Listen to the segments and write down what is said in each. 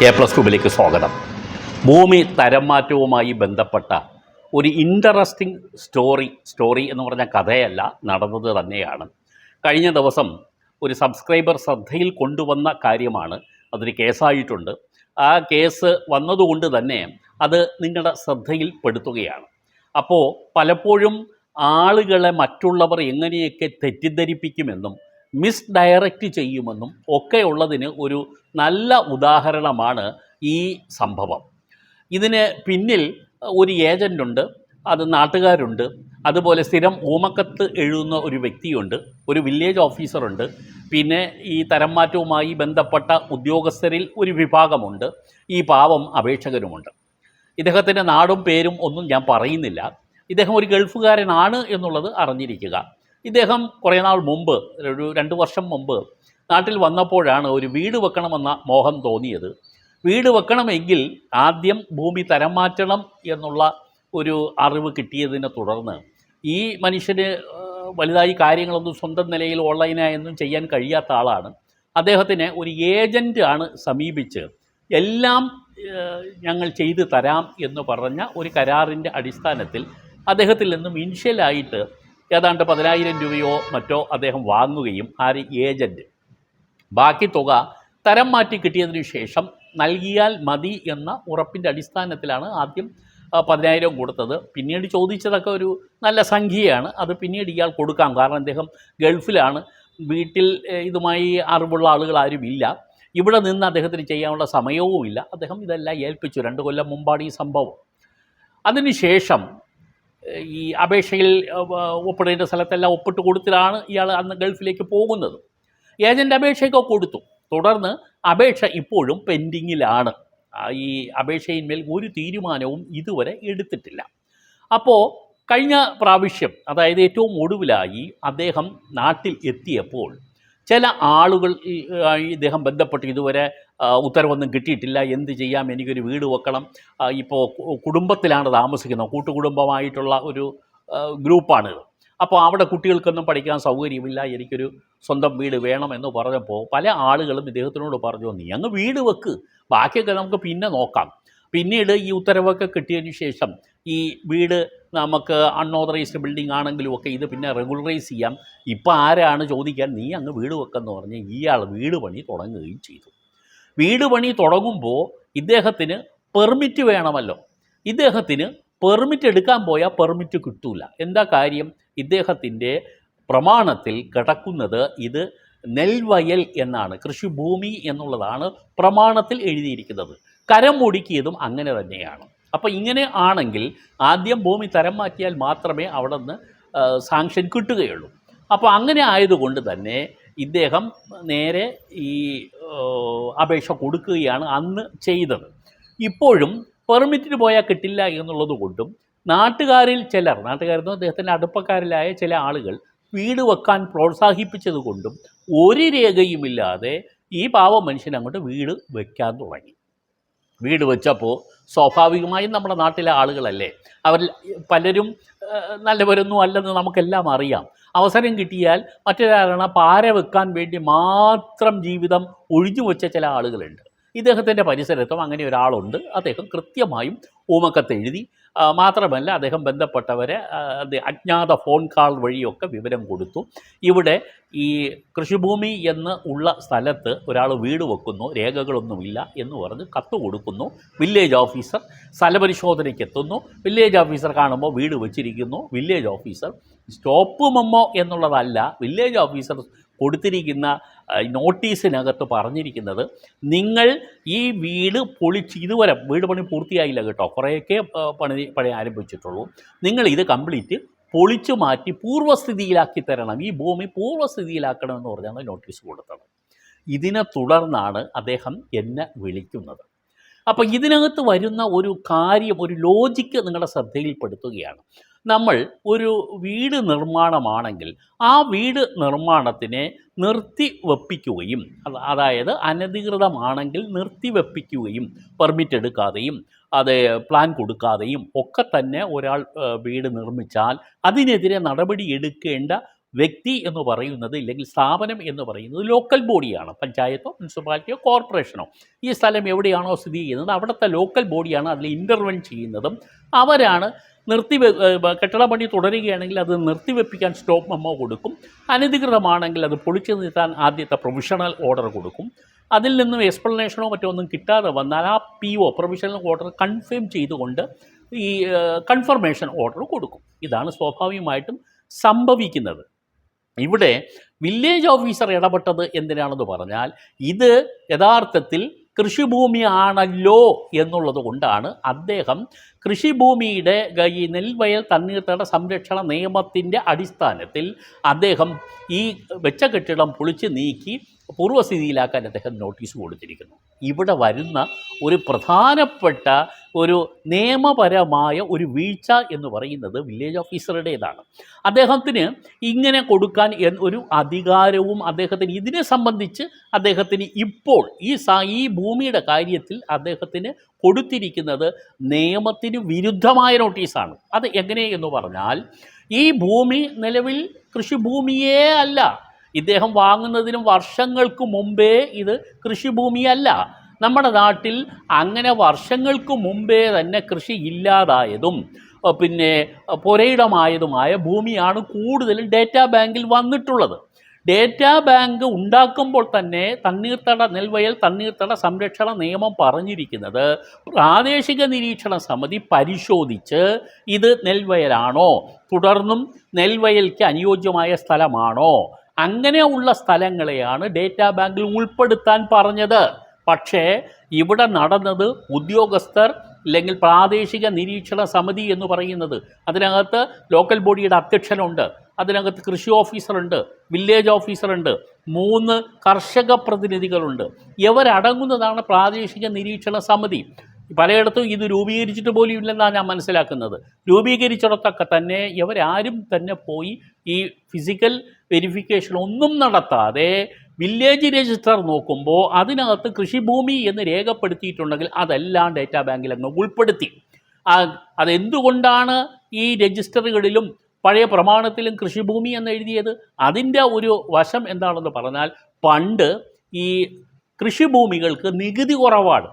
A+Cube സ്വാഗതം. ഭൂമി തരം മാറ്റവുമായി ബന്ധപ്പെട്ട ഒരു ഇൻട്രസ്റ്റിംഗ് സ്റ്റോറി എന്ന് പറഞ്ഞ കഥയല്ല, നടന്നത് തന്നെയാണ്. കഴിഞ്ഞ ദിവസം ഒരു സബ്സ്ക്രൈബർ ശ്രദ്ധയിൽ കൊണ്ടുവന്ന കാര്യമാണ്. അതൊരു കേസായിട്ടുണ്ട്. ആ കേസ് വന്നതുകൊണ്ട് തന്നെ അത് നിങ്ങളുടെ ശ്രദ്ധയിൽപ്പെടുത്തുകയാണ്. അപ്പോൾ പലപ്പോഴും ആളുകളെ മറ്റുള്ളവർ എങ്ങനെയൊക്കെ തെറ്റിദ്ധരിപ്പിക്കുമെന്നും മിസ്ഡയറക്റ്റ് ചെയ്യുമെന്നും ഒക്കെയുള്ളതിന് ഒരു നല്ല ഉദാഹരണമാണ് ഈ സംഭവം. ഇതിന് പിന്നിൽ ഒരു ഏജൻ്റുണ്ട്, അത് നാട്ടുകാരുണ്ട്, അതുപോലെ സ്ഥിരം ഊമക്കത്ത് എഴുതുന്ന ഒരു വ്യക്തിയുണ്ട്, ഒരു വില്ലേജ് ഓഫീസറുണ്ട്, പിന്നെ ഈ തരം മാറ്റവുമായി ബന്ധപ്പെട്ട ഉദ്യോഗസ്ഥരിൽ ഒരു വിഭാഗമുണ്ട്, ഈ പാവം അപേക്ഷകരുമുണ്ട്. ഇദ്ദേഹത്തിൻ്റെ നാടും പേരും ഒന്നും ഞാൻ പറയുന്നില്ല. ഇദ്ദേഹം ഒരു ഗൾഫുകാരനാണ് എന്നുള്ളത് അറിഞ്ഞിരിക്കുക. ഇദ്ദേഹം കുറേ നാൾ മുമ്പ്, ഒരു 2 വർഷം മുമ്പ് നാട്ടിൽ വന്നപ്പോഴാണ് ഒരു വീട് വെക്കണമെന്ന മോഹം തോന്നിയത്. വീട് വെക്കണമെങ്കിൽ ആദ്യം ഭൂമി തരം മാറ്റണം എന്നുള്ള ഒരു അറിവ് കിട്ടിയതിനെ തുടർന്ന് ഈ മനുഷ്യന് വലുതായി കാര്യങ്ങളൊന്നും സ്വന്തം നിലയിൽ ഓൺലൈനായൊന്നും ചെയ്യാൻ കഴിയാത്ത ആളാണ്. അദ്ദേഹത്തിനെ ഒരു ഏജൻ്റ് ആണ് സമീപിച്ച് എല്ലാം ഞങ്ങൾ ചെയ്തു തരാം എന്ന് പറഞ്ഞ ഒരു കരാറിൻ്റെ അടിസ്ഥാനത്തിൽ അദ്ദേഹത്തിൽ നിന്നും ഇനിഷ്യലായിട്ട് ഏതാണ്ട് 10,000 രൂപയോ മറ്റോ അദ്ദേഹം വാങ്ങുകയും ഏജൻറ്റ് ബാക്കി തുക തരം മാറ്റി കിട്ടിയതിന് ശേഷം നൽകിയാൽ മതി എന്ന ഉറപ്പിൻ്റെ അടിസ്ഥാനത്തിലാണ് ആദ്യം 10,000 കൊടുത്തത്. പിന്നീട് ചോദിച്ചതൊക്കെ ഒരു നല്ല സംഖ്യയാണ്. അത് പിന്നീട് ഇയാൾ കൊടുക്കാം, കാരണം അദ്ദേഹം ഗൾഫിലാണ്, വീട്ടിൽ ഇതുമായി അറിവുള്ള ആളുകൾ ആരുമില്ല, ഇവിടെ നിന്ന് അദ്ദേഹത്തിന് ചെയ്യാനുള്ള സമയവുമില്ല. അദ്ദേഹം ഇതെല്ലാം ഏൽപ്പിച്ചു. 2 കൊല്ലം മുമ്പാണ് ഈ സംഭവം. അതിനുശേഷം ഈ അപേക്ഷയിൽ ഒപ്പിടേണ്ട സ്ഥലത്തെല്ലാം ഒപ്പിട്ട് കൊടുത്തിട്ടാണ് ഇയാൾ അന്ന് ഗൾഫിലേക്ക് പോകുന്നത്. ഏജൻ്റ് അപേക്ഷയൊക്കെ കൊടുത്തു. തുടർന്ന് അപേക്ഷ ഇപ്പോഴും പെൻഡിങ്ങിലാണ്. ഈ അപേക്ഷയിന്മേൽ ഒരു തീരുമാനവും ഇതുവരെ എടുത്തിട്ടില്ല. അപ്പോൾ കഴിഞ്ഞ പ്രാവശ്യം, അതായത് ഏറ്റവും ഒടുവിലായി അദ്ദേഹം നാട്ടിൽ എത്തിയപ്പോൾ ചില ആളുകൾ ഇദ്ദേഹം ബന്ധപ്പെട്ട് ഇതുവരെ ഉത്തരവൊന്നും കിട്ടിയിട്ടില്ല, എന്ത് ചെയ്യാം, എനിക്കൊരു വീട് വെക്കണം, ഇപ്പോൾ കുടുംബത്തിലാണ് താമസിക്കുന്നത്, കൂട്ടുകുടുംബമായിട്ടുള്ള ഒരു ഗ്രൂപ്പാണിത്, അപ്പോൾ അവിടെ കുട്ടികൾക്കൊന്നും പഠിക്കാൻ സൗകര്യമില്ല, എനിക്കൊരു സ്വന്തം വീട് വേണമെന്ന് പറഞ്ഞപ്പോൾ പല ആളുകളും ഇദ്ദേഹത്തിനോട് പറഞ്ഞു, നീ അങ്ങ് വീട് വെക്ക്, ബാക്കിയൊക്കെ നമുക്ക് പിന്നെ നോക്കാം. പിന്നീട് ഈ ഉത്തരവൊക്കെ കിട്ടിയതിന് ശേഷം ഈ വീട് നമുക്ക് അൺഓതറൈസ്ഡ് ബിൽഡിംഗ് ആണെങ്കിലും ഒക്കെ ഇത് പിന്നെ റെഗുലറൈസ് ചെയ്യാം, ഇപ്പോൾ ആരാണ് ചോദിക്കാൻ, നീ അങ്ങ് വീട് വെക്കെന്ന് പറഞ്ഞ് ഇയാൾ വീട് പണി തുടങ്ങുകയും ചെയ്തു. വീട് പണി തുടങ്ങുമ്പോൾ ഇദ്ദേഹത്തിന് പെർമിറ്റ് വേണമല്ലോ. ഇദ്ദേഹത്തിന് പെർമിറ്റ് എടുക്കാൻ പോയാൽ പെർമിറ്റ് കിട്ടൂല. എന്താ കാര്യം? ഇദ്ദേഹത്തിൻ്റെ പ്രമാണത്തിൽ കിടക്കുന്നത് ഇത് നെൽവയൽ എന്നാണ്, കൃഷിഭൂമി എന്നുള്ളതാണ് പ്രമാണത്തിൽ എഴുതിയിരിക്കുന്നത്. കരം ഒടുക്കിയതും അങ്ങനെ തന്നെയാണ്. അപ്പോൾ ഇങ്ങനെ ആണെങ്കിൽ ആദ്യം ഭൂമി തരം മാറ്റിയാൽ മാത്രമേ അവിടെ നിന്ന് സാങ്ഷൻ കിട്ടുകയുള്ളൂ. അപ്പോൾ അങ്ങനെ ആയതുകൊണ്ട് തന്നെ ഇദ്ദേഹം നേരെ ഈ അപേക്ഷ കൊടുക്കുകയാണ് അന്ന് ചെയ്തത്. ഇപ്പോഴും പെർമിറ്റിന് പോയാൽ കിട്ടില്ല എന്നുള്ളത് കൊണ്ടും നാട്ടുകാരെന്ന് അദ്ദേഹത്തിൻ്റെ അടുപ്പക്കാരിലായ ചില ആളുകൾ വീട് വെക്കാൻ പ്രോത്സാഹിപ്പിച്ചത് കൊണ്ടും ഒരു രേഖയുമില്ലാതെ ഈ പാവ മനുഷ്യൻ അങ്ങോട്ട് വീട് വയ്ക്കാൻ തുടങ്ങി. വീട് വെച്ചപ്പോൾ സ്വാഭാവികമായും നമ്മുടെ നാട്ടിലെ ആളുകളല്ലേ, അവരിൽ പലരും നല്ലവരൊന്നും അല്ലെന്ന് നമുക്കെല്ലാം അറിയാം. അവസരം കിട്ടിയാൽ മറ്റൊരാളാണ് പാര വെക്കാൻ വേണ്ടി മാത്രം ജീവിതം ഒഴിഞ്ഞു വെച്ച ചില ആളുകളുണ്ട്. ഇദ്ദേഹത്തിൻ്റെ പരിസരത്തും അങ്ങനെ ഒരാളുണ്ട്. അദ്ദേഹം കൃത്യമായും ഊമക്കത്ത് എഴുതി, മാത്രമല്ല അദ്ദേഹം ബന്ധപ്പെട്ടവരെ അജ്ഞാത ഫോൺ കാൾ വഴിയൊക്കെ വിവരം കൊടുത്തു. ഇവിടെ ഈ കൃഷിഭൂമി എന്ന് ഉള്ള സ്ഥലത്ത് ഒരാൾ വീട് വെക്കുന്നു, രേഖകളൊന്നുമില്ല എന്ന് പറഞ്ഞ് കത്ത് കൊടുക്കുന്നു. വില്ലേജ് ഓഫീസർ സ്ഥലപരിശോധനയ്ക്ക് എത്തുന്നു. വില്ലേജ് ഓഫീസർ കാണുമ്പോൾ വീട് വെച്ചിരിക്കുന്നു. വില്ലേജ് ഓഫീസർ സ്റ്റോപ്പ് മെമ്മോ എന്നുള്ളതല്ല, വില്ലേജ് ഓഫീസർ കൊടുത്തിരിക്കുന്ന നോട്ടീസിനകത്ത് പറഞ്ഞിരിക്കുന്നത്, നിങ്ങൾ ഈ വീട് പൊളിച്ച്, ഇതുവരെ വീട് പണി പൂർത്തിയായില്ല കേട്ടോ, കുറേയൊക്കെ പണി ആരംഭിച്ചിട്ടുള്ളൂ, നിങ്ങൾ ഇത് കംപ്ലീറ്റ് പൊളിച്ചു മാറ്റി പൂർവ്വസ്ഥിതിയിലാക്കി തരണം, ഈ ഭൂമി പൂർവ്വസ്ഥിതിയിലാക്കണമെന്ന് പറഞ്ഞാണ് നോട്ടീസ് കൊടുത്തത്. ഇതിനെ തുടർന്നാണ് അദ്ദേഹം എന്നെ വിളിക്കുന്നത്. അപ്പോൾ ഇതിനകത്ത് വരുന്ന ഒരു കാര്യം, ഒരു ലോജിക്ക് നിങ്ങളുടെ ശ്രദ്ധയിൽപ്പെടുത്തുകയാണ്. നമ്മൾ ഒരു വീട് നിർമ്മാണമാണെങ്കിൽ ആ വീട് നിർമ്മാണത്തിനെ നിർത്തിവെപ്പിക്കുകയും, അതായത് അനധികൃതമാണെങ്കിൽ നിർത്തിവെപ്പിക്കുകയും, പെർമിറ്റ് എടുക്കാതെയും അത് പ്ലാൻ കൊടുക്കാതെയും ഒക്കെ തന്നെ ഒരാൾ വീട് നിർമ്മിച്ചാൽ അതിനെതിരെ നടപടി എടുക്കേണ്ട വ്യക്തി എന്ന് പറയുന്നത് ഇല്ലെങ്കിൽ സ്ഥാപനം എന്ന് പറയുന്നത് ലോക്കൽ ബോഡിയാണ്. പഞ്ചായത്തോ മുനിസിപ്പാലിറ്റിയോ കോർപ്പറേഷനോ ഈ സ്ഥലം എവിടെയാണോ സ്ഥിതി ചെയ്യുന്നത് അവിടുത്തെ ലോക്കൽ ബോഡിയാണ് അതിൽ ഇൻ്റർവെൻ ചെയ്യുന്നതും. അവരാണ് കെട്ടിട പണി തുടരുകയാണെങ്കിൽ അത് നിർത്തിവെപ്പിക്കാൻ സ്റ്റോപ്പ് മെമ്മോ കൊടുക്കും. അനധികൃതമാണെങ്കിൽ അത് പൊളിച്ചു നിർത്താൻ ആദ്യത്തെ പ്രൊവിഷണൽ ഓർഡർ കൊടുക്കും. അതിൽ നിന്നും എക്സ്പ്ലനേഷനോ മറ്റോ ഒന്നും കിട്ടാതെ വന്നാൽ ആ PO പ്രൊവിഷണൽ ഓർഡർ കൺഫേം ചെയ്തുകൊണ്ട് ഈ കൺഫർമേഷൻ ഓർഡർ കൊടുക്കും. ഇതാണ് സ്വാഭാവികമായിട്ടും സംഭവിക്കുന്നത്. ഇവിടെ വില്ലേജ് ഓഫീസർ ഇടപെട്ടത് എന്തിനാണെന്ന് പറഞ്ഞാൽ ഇത് യഥാർത്ഥത്തിൽ കൃഷിഭൂമിയാണല്ലോ എന്നുള്ളത് കൊണ്ടാണ് അദ്ദേഹം കൃഷിഭൂമിയുടെ ഈ നെൽവയൽ തണ്ണീർത്തട സംരക്ഷണ നിയമത്തിൻ്റെ അടിസ്ഥാനത്തിൽ അദ്ദേഹം ഈ വെച്ച കെട്ടിടം പൊളിച്ച് നീക്കി പൂർവ്വസ്ഥിതിയിലാക്കാൻ അദ്ദേഹം നോട്ടീസ് കൊടുത്തിരിക്കുന്നു. ഇവിടെ വരുന്ന ഒരു പ്രധാനപ്പെട്ട ഒരു നിയമപരമായ ഒരു വീഴ്ച എന്ന് പറയുന്നത് വില്ലേജ് ഓഫീസറുടേതാണ്. അദ്ദേഹത്തിന് ഇങ്ങനെ കൊടുക്കാൻ ഒരു അധികാരവും അദ്ദേഹത്തിന് ഇതിനെ സംബന്ധിച്ച് അദ്ദേഹത്തിന് ഇപ്പോൾ ഈ ഭൂമിയുടെ കാര്യത്തിൽ അദ്ദേഹത്തിന് കൊടുത്തിരിക്കുന്നത് നിയമത്തിന് വിരുദ്ധമായ നോട്ടീസാണ്. അത് എങ്ങനെ എന്ന് പറഞ്ഞാൽ ഈ ഭൂമി നിലവിൽ കൃഷിഭൂമിയേ അല്ല. ഇദ്ദേഹം വാങ്ങുന്നതിനും വർഷങ്ങൾക്ക് മുമ്പേ ഇത് കൃഷിഭൂമിയല്ല. നമ്മുടെ നാട്ടിൽ അങ്ങനെ വർഷങ്ങൾക്ക് മുമ്പേ തന്നെ കൃഷി ഇല്ലാതായതും പിന്നെ പുരയിടമായതുമായ ഭൂമിയാണ് കൂടുതലും ഡേറ്റാ ബാങ്കിൽ വന്നിട്ടുള്ളത്. ഡേറ്റാ ബാങ്ക് ഉണ്ടാക്കുമ്പോൾ തന്നെ നെൽവയൽ തണ്ണീർത്തട സംരക്ഷണ നിയമം പറഞ്ഞിരിക്കുന്നത് പ്രാദേശിക നിരീക്ഷണ സമിതി പരിശോധിച്ച് ഇത് നെൽവയലാണോ, തുടർന്നും നെൽവയൽക്ക് അനുയോജ്യമായ സ്ഥലമാണോ, അങ്ങനെയുള്ള സ്ഥലങ്ങളെയാണ് ഡേറ്റാ ബാങ്കിൽ ഉൾപ്പെടുത്താൻ പറഞ്ഞത്. പക്ഷേ ഇവിടെ നടന്നത് ഉദ്യോഗസ്ഥർ അല്ലെങ്കിൽ പ്രാദേശിക നിരീക്ഷണ സമിതി എന്ന് പറയുന്നത് അതിനകത്ത് ലോക്കൽ ബോഡിയുടെ അധ്യക്ഷനുണ്ട്, അതിനകത്ത് കൃഷി ഓഫീസറുണ്ട്, വില്ലേജ് ഓഫീസറുണ്ട്, 3 കർഷക പ്രതിനിധികളുണ്ട്. ഇവരടങ്ങുന്നതാണ് പ്രാദേശിക നിരീക്ഷണ സമിതി. പലയിടത്തും ഇത് രൂപീകരിച്ചിട്ട് പോലും ഇല്ലെന്നാണ് ഞാൻ മനസ്സിലാക്കുന്നത്. രൂപീകരിച്ചിടത്തൊക്കെ തന്നെ ഇവരാരും തന്നെ പോയി ഈ ഫിസിക്കൽ വെരിഫിക്കേഷൻ ഒന്നും നടത്താതെ വില്ലേജ് രജിസ്റ്റർ നോക്കുമ്പോൾ അതിനകത്ത് കൃഷിഭൂമി എന്ന് രേഖപ്പെടുത്തിയിട്ടുണ്ടെങ്കിൽ അതെല്ലാം ഡേറ്റാ ബാങ്കിൽ അങ്ങ് ഉൾപ്പെടുത്തി. അതെന്തുകൊണ്ടാണ് ഈ രജിസ്റ്ററുകളിലും പഴയ പ്രമാണത്തിലും കൃഷിഭൂമി എന്ന് എഴുതിയത്? അതിൻ്റെ ഒരു വശം എന്താണെന്ന് പറഞ്ഞാൽ പണ്ട് ഈ കൃഷിഭൂമികൾക്ക് നികുതി കുറവാണ്.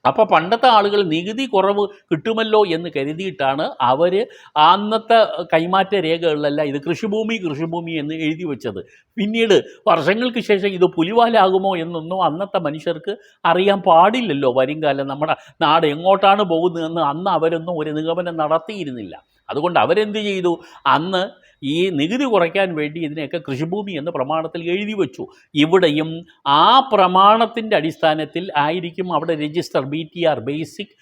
അപ്പോൾ പണ്ടത്തെ ആളുകൾ നികുതി കുറവ് കിട്ടുമല്ലോ എന്ന് കരുതിയിട്ടാണ് അവർ അന്നത്തെ കൈമാറ്റ രേഖകളിലെല്ലാം ഇത് കൃഷിഭൂമി എന്ന് എഴുതി വെച്ചത്. പിന്നീട് വർഷങ്ങൾക്ക് ശേഷം ഇത് പുലിവാലാകുമോ എന്നൊന്നും അന്നത്തെ മനുഷ്യർക്ക് അറിയാൻ പാടില്ലല്ലോ. വരുംകാലം നമ്മുടെ നാട് എങ്ങോട്ടാണ് പോകുന്നതെന്ന് അന്ന് അവരൊന്നും ഒരു നിഗമനം നടത്തിയിരുന്നില്ല. അതുകൊണ്ട് അവരെന്ത് ചെയ്തു? അന്ന് ഈ നികുതി കുറയ്ക്കാൻ വേണ്ടി ഇതിനെയൊക്കെ കൃഷിഭൂമി എന്ന പ്രമാണത്തിൽ എഴുതി വെച്ചു. ഇവിടെയും ആ പ്രമാണത്തിൻ്റെ അടിസ്ഥാനത്തിൽ ആയിരിക്കും അവിടെ register BTR basic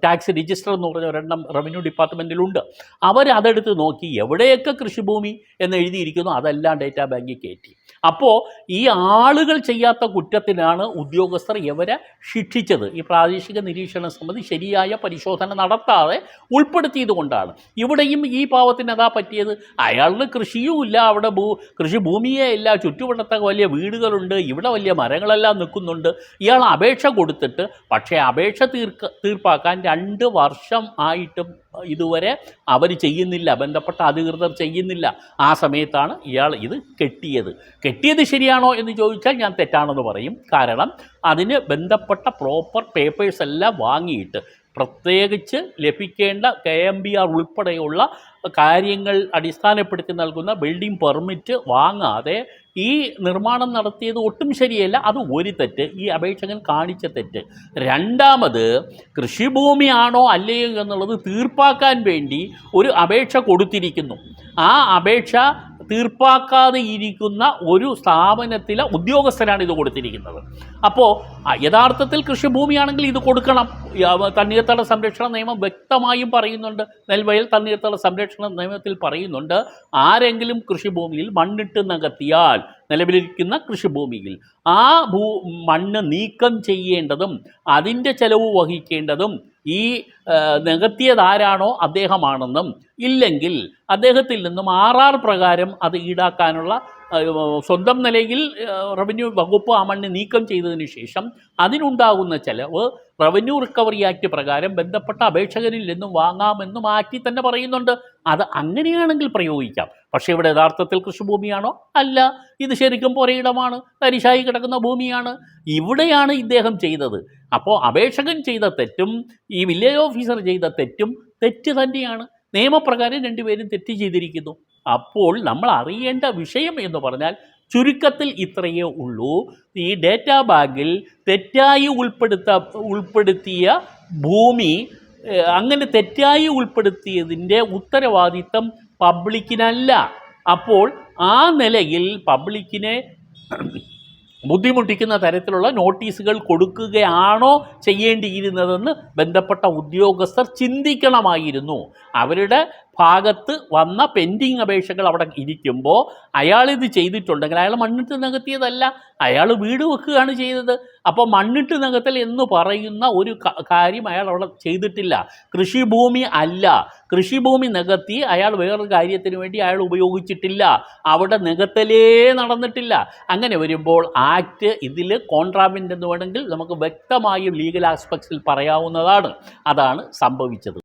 tax register എന്ന് പറഞ്ഞ ഒരെണ്ണം റവന്യൂ ഡിപ്പാർട്ട്മെൻറ്റിലുണ്ട്. അവരതെടുത്ത് നോക്കി എവിടെയൊക്കെ കൃഷിഭൂമി എന്ന് എഴുതിയിരിക്കുന്നു അതെല്ലാം ഡേറ്റാ ബാങ്കിൽ കയറ്റി. അപ്പോൾ ഈ ആളുകൾ ചെയ്യാത്ത കുറ്റത്തിനാണ് ഉദ്യോഗസ്ഥർ ഇവരെ ശിക്ഷിച്ചത്. ഈ പ്രാദേശിക നിരീക്ഷണ സമിതി ശരിയായ പരിശോധന നടത്താതെ ഉൾപ്പെടുത്തിയത് കൊണ്ടാണ്. ഇവിടെയും ഈ പാവത്തിന് അതാ പറ്റിയത്. അയാളുടെ കൃഷിയുമില്ല, അവിടെ കൃഷിഭൂമിയേ ഇല്ല, ചുറ്റുവട്ടത്തെ വലിയ വീടുകളുണ്ട്, ഇവിടെ വലിയ മരങ്ങളെല്ലാം നിൽക്കുന്നുണ്ട്. ഇയാൾ അപേക്ഷ കൊടുത്തിട്ട് പക്ഷേ അപേക്ഷ തീർപ്പാക്കാൻ 2 വർഷം ആയിട്ടും ഇതുവരെ അവർ ചെയ്യുന്നില്ല, ബന്ധപ്പെട്ട അധികൃതർ ചെയ്യുന്നില്ല. ആ സമയത്താണ് ഇയാൾ ഇത് കെട്ടിയത് ശരിയാണോ എന്ന് ചോദിച്ചാൽ ഞാൻ തെറ്റാണെന്ന് പറയും. കാരണം അതിന് ബന്ധപ്പെട്ട പ്രോപ്പർ പേപ്പേഴ്സ് എല്ലാം വാങ്ങിയിട്ട് പ്രത്യേകിച്ച് ലഭിക്കേണ്ട KMBR ഉൾപ്പെടെയുള്ള കാര്യങ്ങൾ അടിസ്ഥാനപ്പെടുത്തി നൽകുന്ന ബിൽഡിംഗ് പെർമിറ്റ് വാങ്ങാതെ ഈ നിർമ്മാണം നടത്തിയത് ഒട്ടും ശരിയല്ല. അത് ഒരു തെറ്റ്, ഈ അപേക്ഷകൻ കാണിച്ച തെറ്റ്. രണ്ടാമത് കൃഷിഭൂമിയാണോ അല്ലയോ എന്നുള്ളത് തീർപ്പാക്കാൻ വേണ്ടി ഒരു അപേക്ഷ കൊടുത്തിരിക്കുന്നു. ആ അപേക്ഷ തീർപ്പാക്കാതെ ഇരിക്കുന്ന ഒരു സ്ഥാപനത്തിലെ ഉദ്യോഗസ്ഥരാണ് ഇത് കൊടുത്തിരിക്കുന്നത്. അപ്പോൾ യഥാർത്ഥത്തിൽ കൃഷിഭൂമിയാണെങ്കിൽ ഇത് കൊടുക്കണം. തണ്ണീർത്തട സംരക്ഷണ നിയമം വ്യക്തമായും പറയുന്നുണ്ട്, നെൽവയൽ തണ്ണീർത്തട സംരക്ഷണ നിയമത്തിൽ പറയുന്നുണ്ട്, ആരെങ്കിലും കൃഷിഭൂമിയിൽ മണ്ണിട്ട് നികത്തിയാൽ, നിലവിലിരിക്കുന്ന കൃഷിഭൂമിയിൽ ആ മണ്ണ് നീക്കം ചെയ്യേണ്ടതും അതിൻ്റെ ചെലവ് വഹിക്കേണ്ടതും ഈ നികത്തിയതാരാണോ അദ്ദേഹമാണെന്നും, ഇല്ലെങ്കിൽ അദ്ദേഹത്തിൽ നിന്നും RR പ്രകാരം അത് ഈടാക്കാനുള്ള സ്വന്തം നിലയിൽ റവന്യൂ വകുപ്പ് ആ മണ്ണ് നീക്കം ചെയ്തതിന് ശേഷം അതിനുണ്ടാകുന്ന ചെലവ് റവന്യൂ റിക്കവറി ആക്ട് പ്രകാരം ബന്ധപ്പെട്ട അപേക്ഷകരിൽ നിന്നും വാങ്ങാമെന്നും ആക്ടിൽ തന്നെ പറയുന്നുണ്ട്. അത് അങ്ങനെയാണെങ്കിൽ പ്രയോഗിക്കാം. പക്ഷേ ഇവിടെ യഥാർത്ഥത്തിൽ കൃഷിഭൂമിയാണോ? അല്ല, ഇത് ശരിക്കും പുരയിടമാണ്, തരിശായി കിടക്കുന്ന ഭൂമിയാണ്. ഇവിടെയാണ് ഇദ്ദേഹം ചെയ്തത്. അപ്പോൾ അപേക്ഷകൻ ചെയ്ത തെറ്റും ഈ വില്ലേജ് ഓഫീസർ ചെയ്ത തെറ്റും തെറ്റ് തന്നെയാണ്. നിയമപ്രകാരം രണ്ടുപേരും തെറ്റ് ചെയ്തിരിക്കുന്നു. അപ്പോൾ നമ്മൾ അറിയേണ്ട വിഷയം എന്ന് പറഞ്ഞാൽ ചുരുക്കത്തിൽ ഇത്രയേ ഉള്ളൂ. ഈ ഡേറ്റാ ബാങ്കിൽ തെറ്റായി ഉൾപ്പെടുത്തിയ ഭൂമി, അങ്ങനെ തെറ്റായി ഉൾപ്പെടുത്തിയതിൻ്റെ ഉത്തരവാദിത്തം പബ്ലിക്കിനല്ല. അപ്പോൾ ആ നിലയിൽ പബ്ലിക്കിനെ ബുദ്ധിമുട്ടിക്കുന്ന തരത്തിലുള്ള നോട്ടീസുകൾ കൊടുക്കുകയാണോ ചെയ്യേണ്ടിയിരുന്നതെന്ന് ബന്ധപ്പെട്ട ഉദ്യോഗസ്ഥർ ചിന്തിക്കണമായിരുന്നു. അവരുടെ ഭാഗത്ത് വന്ന പെൻഡിങ് അപേക്ഷകൾ അവിടെ ഇരിക്കുമ്പോൾ അയാളിത് ചെയ്തിട്ടുണ്ടെങ്കിൽ അയാൾ മണ്ണിട്ട് നികത്തിയതല്ല, അയാൾ വീട് വെക്കുകയാണ് ചെയ്തത്. അപ്പോൾ മണ്ണിട്ട് നികത്തൽ എന്ന് പറയുന്ന ഒരു കാര്യം അയാൾ അവിടെ ചെയ്തിട്ടില്ല. കൃഷിഭൂമി അല്ല, കൃഷിഭൂമി നികത്തി അയാൾ വേറൊരു കാര്യത്തിന് വേണ്ടി അയാൾ ഉപയോഗിച്ചിട്ടില്ല. അവിടെ നികത്തലേ നടന്നിട്ടില്ല. അങ്ങനെ വരുമ്പോൾ ആക്ട് ഇതിൽ കോൺട്രാവെൻ്റ് എന്ന് വേണമെങ്കിൽ നമുക്ക് വ്യക്തമായും ലീഗൽ ആസ്പെക്ട്സിൽ പറയാവുന്നതാണ്. അതാണ് സംഭവിച്ചത്.